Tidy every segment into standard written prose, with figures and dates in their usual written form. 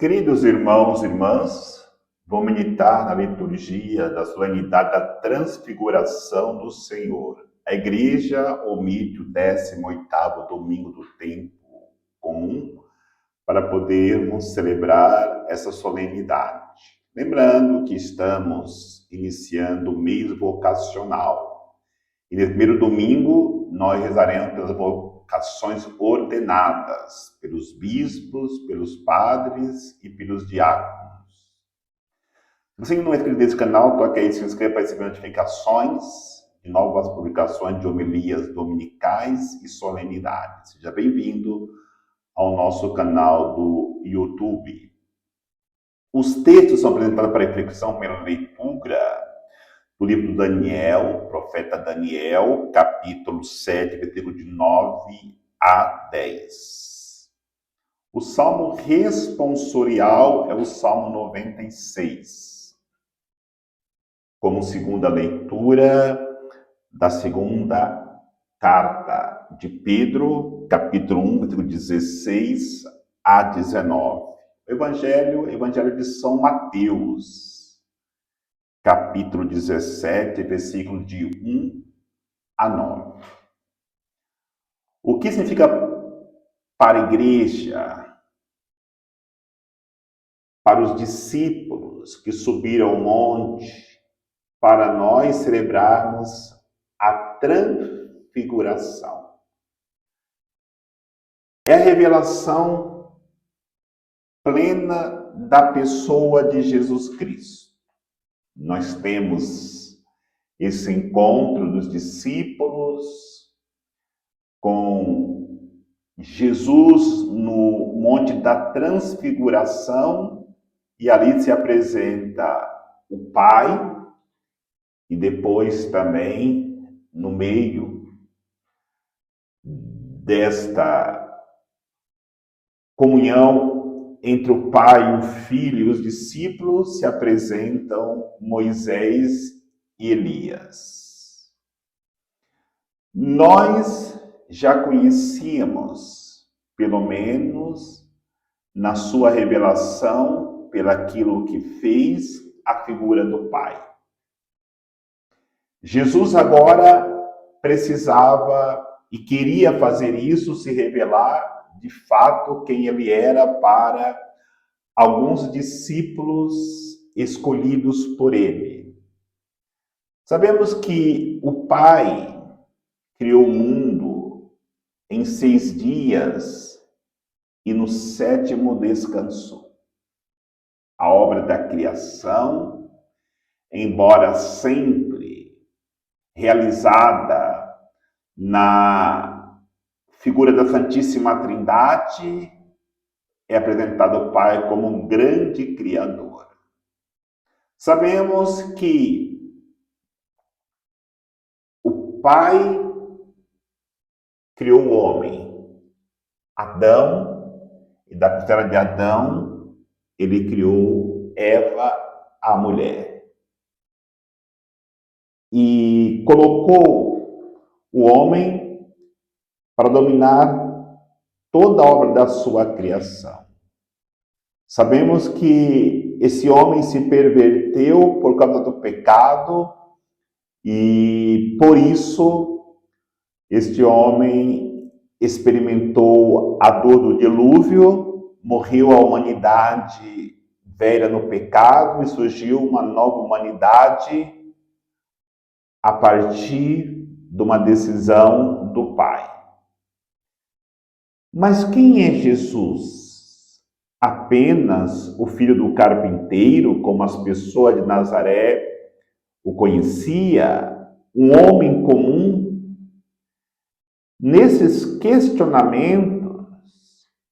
Queridos irmãos e irmãs, vou meditar na liturgia da solenidade da Transfiguração do Senhor. A Igreja omite o 18º domingo do tempo comum para podermos celebrar essa solenidade. Lembrando que estamos iniciando o mês vocacional. E no primeiro domingo, nós rezaremos pelas vocações ordenadas, pelos bispos, pelos padres e pelos diáconos. Se você ainda não é inscrito nesse canal, toque aí, se inscreva para receber notificações de novas publicações de homilias dominicais e solenidades. Seja bem-vindo ao nosso canal do YouTube. Os textos são apresentados para reflexão pela leitura do livro do Daniel, profeta Daniel, capítulo 7, versículo de 9 a 10. O salmo responsorial é o salmo 96. Como segunda leitura da segunda carta de Pedro, capítulo 1, versículo 16 a 19. Evangelho de São Mateus, capítulo 17, versículo de 1 a 9. O que significa para a igreja, para os discípulos que subiram ao monte, para nós celebrarmos a transfiguração? É a revelação plena da pessoa de Jesus Cristo. Nós temos esse encontro dos discípulos com Jesus no Monte da Transfiguração, e ali se apresenta o Pai, e depois também, no meio desta comunhão entre o Pai, o Filho e os discípulos, se apresentam Moisés e Elias. Nós já conhecíamos, pelo menos na sua revelação, pelaquilo que fez, a figura do Pai. Jesus agora precisava e queria fazer isso, se revelar de fato quem ele era para alguns discípulos escolhidos por ele. Sabemos que o Pai criou o mundo em 6 dias e no 7º descansou. A obra da criação, embora sempre realizada na figura da Santíssima Trindade, é apresentado o Pai como um grande Criador. Sabemos que o Pai criou o homem, Adão, e da costela de Adão, ele criou Eva, a mulher. E colocou o homem para dominar toda a obra da sua criação. Sabemos que esse homem se perverteu por causa do pecado e, por isso, este homem experimentou a dor do dilúvio, morreu a humanidade velha no pecado e surgiu uma nova humanidade a partir de uma decisão do Pai. Mas quem é Jesus? Apenas o filho do carpinteiro, como as pessoas de Nazaré o conhecia? Um homem comum? Nesses questionamentos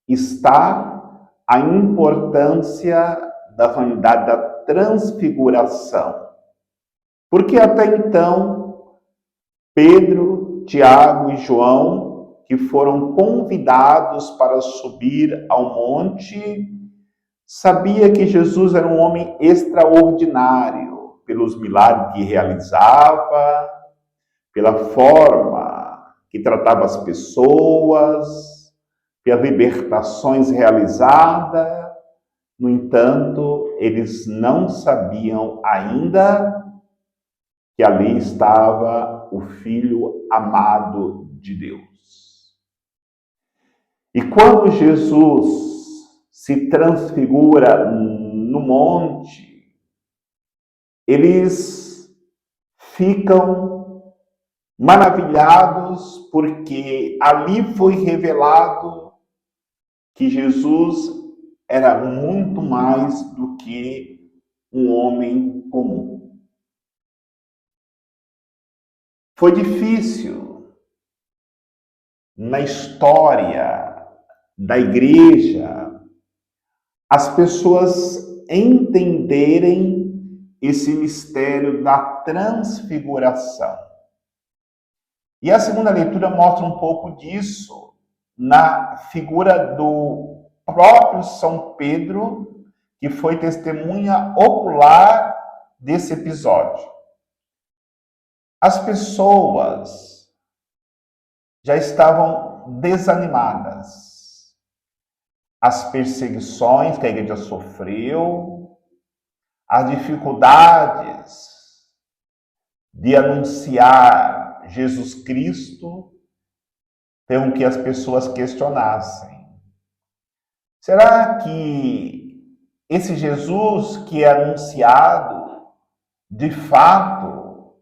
está a importância da solenidade da transfiguração. Porque até então, Pedro, Tiago e João, que foram convidados para subir ao monte, sabia que Jesus era um homem extraordinário, pelos milagres que realizava, pela forma que tratava as pessoas, pelas libertações realizadas, No entanto, eles não sabiam ainda que ali estava o Filho amado de Deus. E quando Jesus se transfigura no monte, eles ficam maravilhados porque ali foi revelado que Jesus era muito mais do que um homem comum. Foi difícil na história da igreja as pessoas entenderem esse mistério da transfiguração. E a segunda leitura mostra um pouco disso na figura do próprio São Pedro, que foi testemunha ocular desse episódio. As pessoas já estavam desanimadas. As perseguições que a igreja sofreu, as dificuldades de anunciar Jesus Cristo, fez com que as pessoas questionassem: será que esse Jesus que é anunciado, de fato,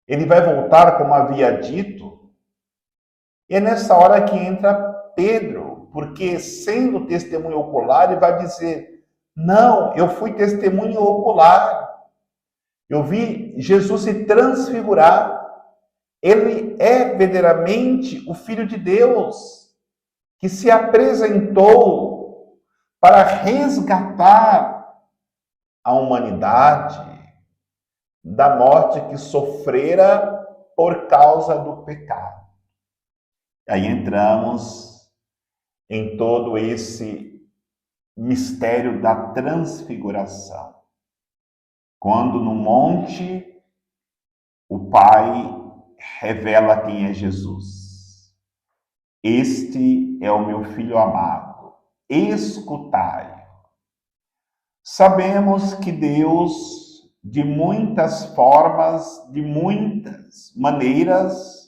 ele vai voltar como havia dito? E é nessa hora que entra Pedro, porque sendo testemunho ocular, ele vai dizer: não, eu fui testemunho ocular. Eu vi Jesus se transfigurar. Ele é verdadeiramente o Filho de Deus, que se apresentou para resgatar a humanidade da morte que sofrera por causa do pecado. Aí entramos em todo esse mistério da transfiguração. Quando no monte o Pai revela quem é Jesus. Este é o meu Filho amado, escutai. Sabemos que Deus, de muitas formas, de muitas maneiras,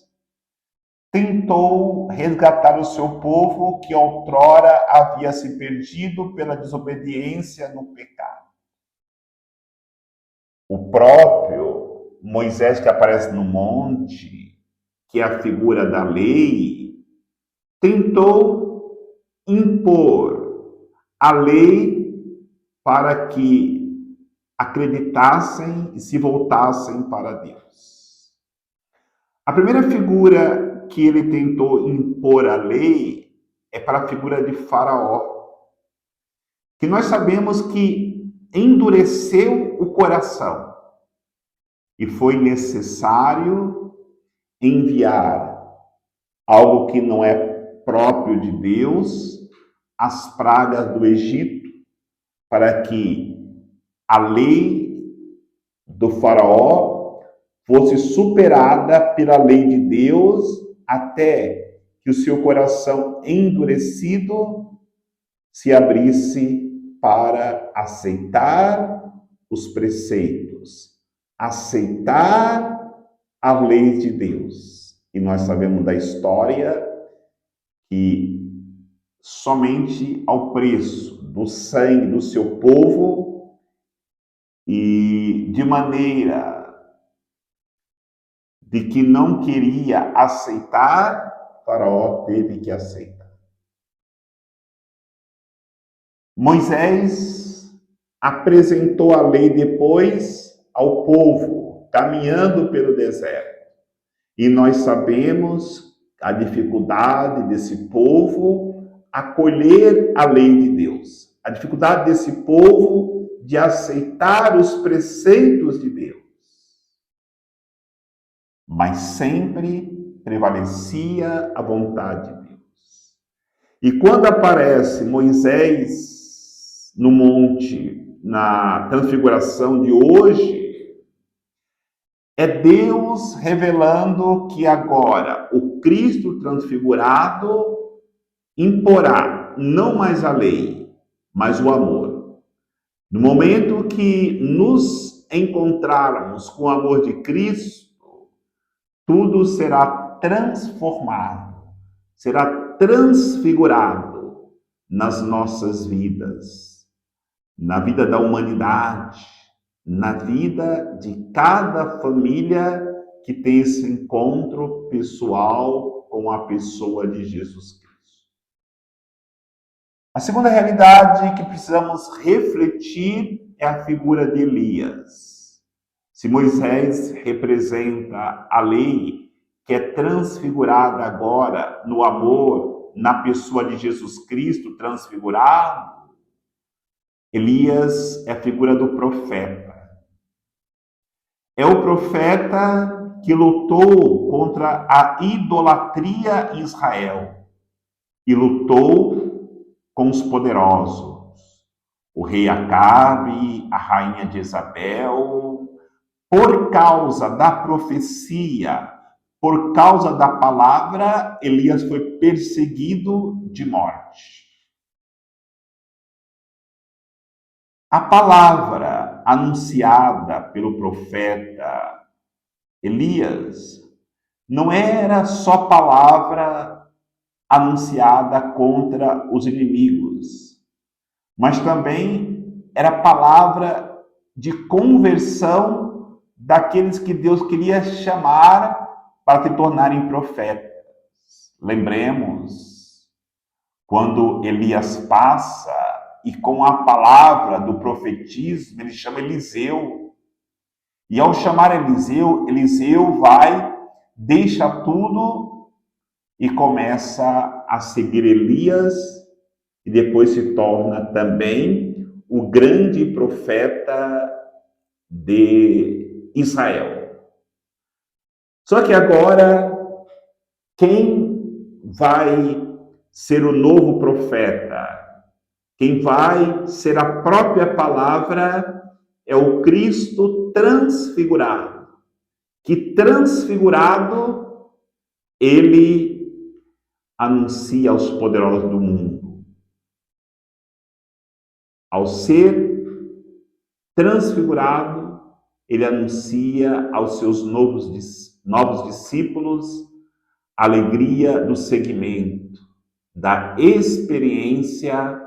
tentou resgatar o seu povo que outrora havia se perdido pela desobediência no pecado. O próprio Moisés, que aparece no monte, que é a figura da lei, tentou impor a lei para que acreditassem e se voltassem para Deus. A primeira figura que ele tentou impor a lei é para a figura de Faraó, que nós sabemos que endureceu o coração e foi necessário enviar algo que não é próprio de Deus, as pragas do Egito, para que a lei do Faraó fosse superada pela lei de Deus, até que o seu coração endurecido se abrisse para aceitar os preceitos, aceitar a lei de Deus. E nós sabemos da história que somente ao preço do sangue do seu povo e de maneira de que não queria aceitar, Faraó teve que aceitar. Moisés apresentou a lei depois ao povo, caminhando pelo deserto. E nós sabemos a dificuldade desse povo acolher a lei de Deus, a dificuldade desse povo de aceitar os preceitos de Deus. Mas sempre prevalecia a vontade de Deus. E quando aparece Moisés no monte, na transfiguração de hoje, é Deus revelando que agora o Cristo transfigurado imporá não mais a lei, mas o amor. No momento que nos encontrarmos com o amor de Cristo, tudo será transformado, será transfigurado nas nossas vidas, na vida da humanidade, na vida de cada família que tem esse encontro pessoal com a pessoa de Jesus Cristo. A segunda realidade que precisamos refletir é a figura de Elias. Se Moisés representa a lei, que é transfigurada agora no amor, na pessoa de Jesus Cristo transfigurado, Elias é a figura do profeta. É o profeta que lutou contra a idolatria em Israel e lutou com os poderosos, o rei Acabe, a rainha Jezabel, por causa da profecia, por causa da palavra, Elias foi perseguido de morte. A palavra anunciada pelo profeta Elias não era só palavra anunciada contra os inimigos, mas também era palavra de conversão daqueles que Deus queria chamar para se tornarem profetas. Lembremos, quando Elias passa e com a palavra do profetismo, ele chama Eliseu. E ao chamar Eliseu, Eliseu vai, deixa tudo e começa a seguir Elias, e depois se torna também o grande profeta de Israel. Só que agora, quem vai ser o novo profeta? Quem vai ser a própria palavra é o Cristo transfigurado. Que transfigurado, ele anuncia aos poderosos do mundo. Ao ser transfigurado, ele anuncia aos seus novos discípulos a alegria do seguimento, da experiência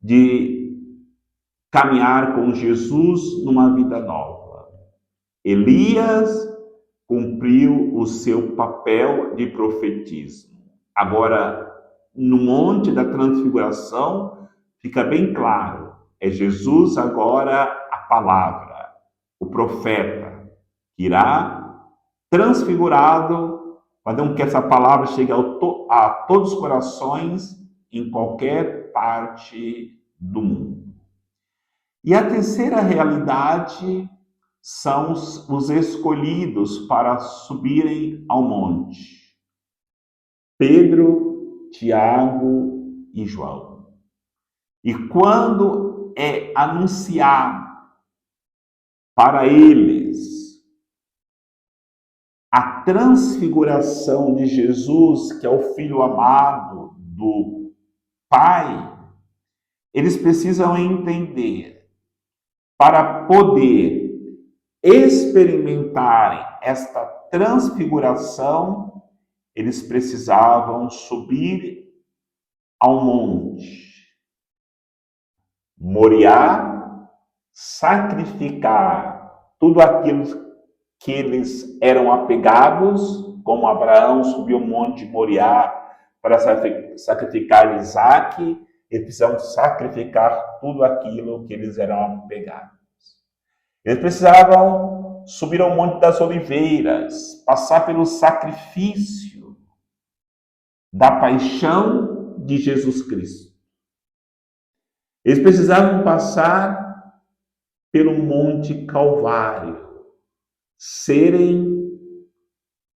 de caminhar com Jesus numa vida nova. Elias cumpriu o seu papel de profetismo. Agora, no Monte da Transfiguração, fica bem claro, é Jesus agora a palavra, o profeta, que irá transfigurado, fazer com que essa palavra chegue a todos os corações, em qualquer parte do mundo. E a terceira realidade são os escolhidos para subirem ao monte. Pedro, Tiago e João. E quando é anunciado para eles a transfiguração de Jesus, que é o Filho amado do Pai, eles precisam entender, para poder experimentarem esta transfiguração, eles precisavam subir ao monte, Moriá, sacrificar tudo aquilo que eles eram apegados, como Abraão subiu o monte de Moriá para sacrificar Isaac, eles precisavam sacrificar tudo aquilo que eles eram apegados. Eles precisavam subir ao Monte das Oliveiras, passar pelo sacrifício da paixão de Jesus Cristo. Eles precisavam passar pelo Monte Calvário, serem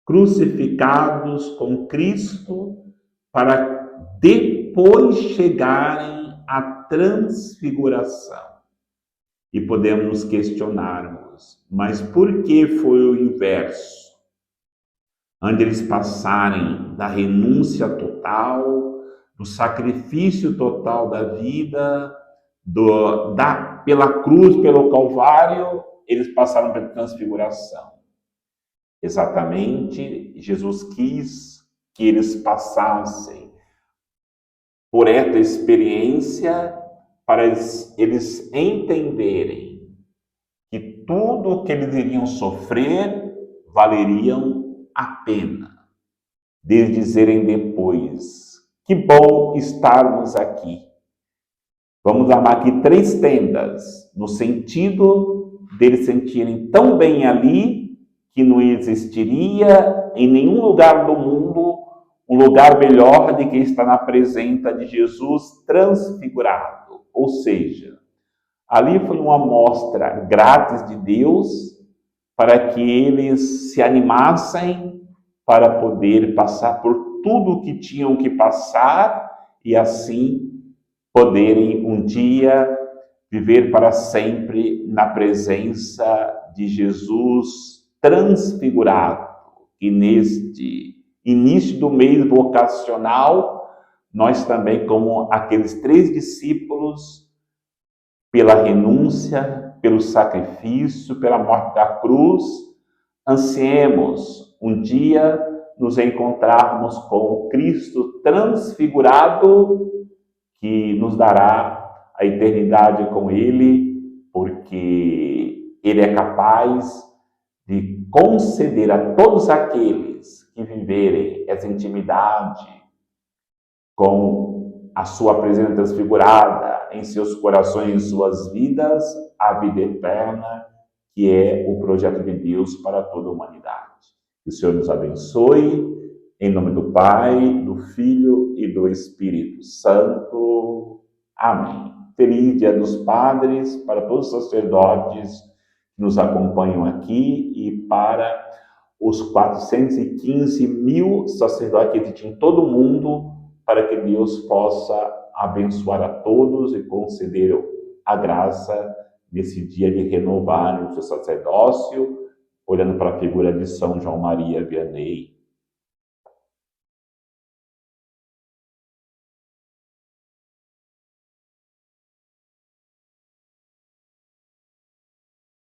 crucificados com Cristo para depois chegarem à transfiguração. E podemos nos questionarmos, mas por que foi o inverso? Antes de eles passarem da renúncia total, do sacrifício total da vida, pela cruz, pelo Calvário, eles passaram pela transfiguração. Exatamente, Jesus quis que eles passassem por essa experiência para eles entenderem que tudo o que eles iriam sofrer valeriam a pena. De dizerem depois, que bom estarmos aqui. Vamos armar aqui 3 tendas, no sentido deles sentirem tão bem ali que não existiria em nenhum lugar do mundo um lugar melhor de que estar na presença de Jesus transfigurado. Ou seja, ali foi uma amostra grátis de Deus para que eles se animassem para poder passar por tudo o que tinham que passar e assim poderem um dia viver para sempre na presença de Jesus transfigurado. E neste início do mês vocacional, nós também, como aqueles 3 discípulos, pela renúncia, pelo sacrifício, pela morte da cruz, ansiemos um dia nos encontrarmos com Cristo transfigurado, que nos dará a eternidade com Ele, porque Ele é capaz de conceder a todos aqueles que viverem essa intimidade com a sua presença transfigurada em seus corações, em suas vidas, a vida eterna, que é o projeto de Deus para toda a humanidade. Que o Senhor nos abençoe, em nome do Pai, do Filho e do Espírito Santo. Amém. Feliz Dia dos Padres para todos os sacerdotes que nos acompanham aqui e para os 415 mil sacerdotes que existem em todo o mundo, para que Deus possa abençoar a todos e conceder a graça nesse dia de renovar o seu sacerdócio, olhando para a figura de São João Maria Vianney.